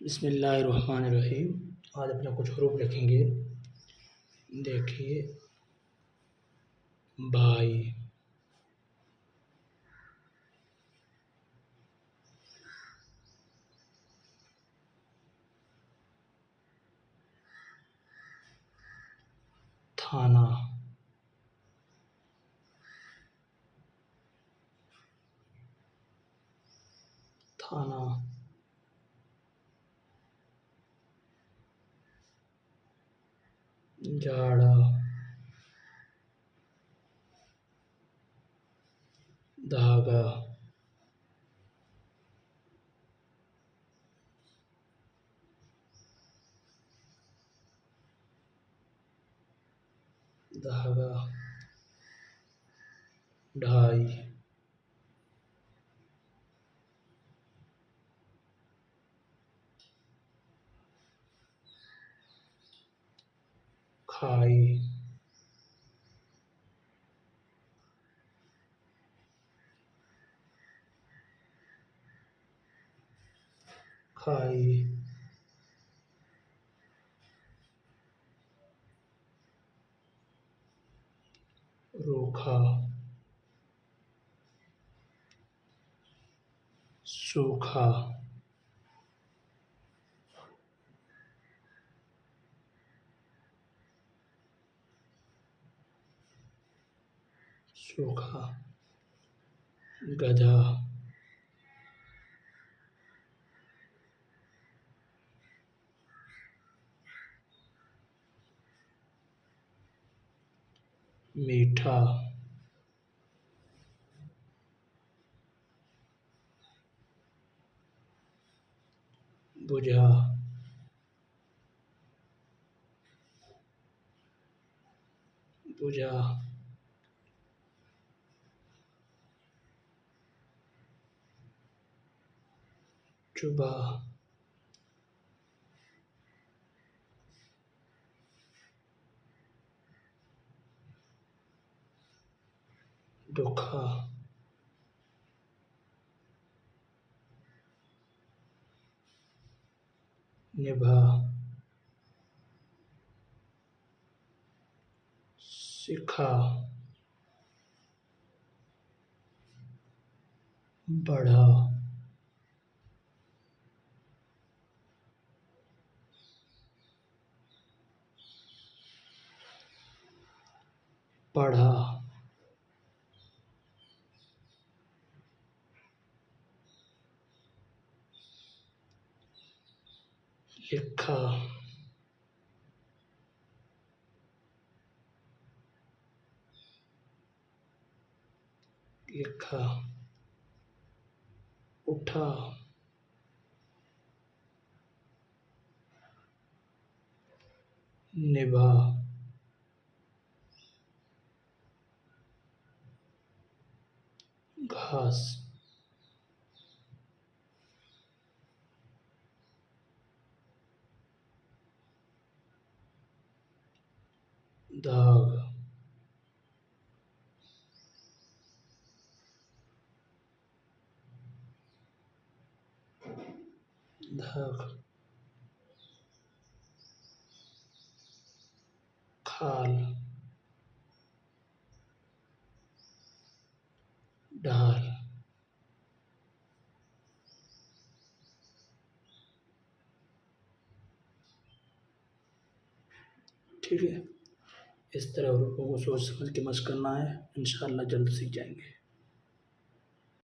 बिस्मिल्लाहिर्रहमानिर्रहीम। आज अपना कुछ हरूफ लिखेंगे। देखिए, भाई, थाना, थाना, जाड़ा, धागा, धागा, ढाई, खाई, खाई, रूखा, सूखा, सूखा, गधा, मीठा, बुझा, बुझा, चुबा, दुखा, निभा, सिखा, बढ़ा, पढ़ा, लिखा, लिखा, उठा, निभा, घास, दाग, दाग, खाल, ढाल। ठीक है, इस तरह हरूफों को सोच समझ के मशक करना है। इंशाअल्लाह जल्द सीख जाएंगे।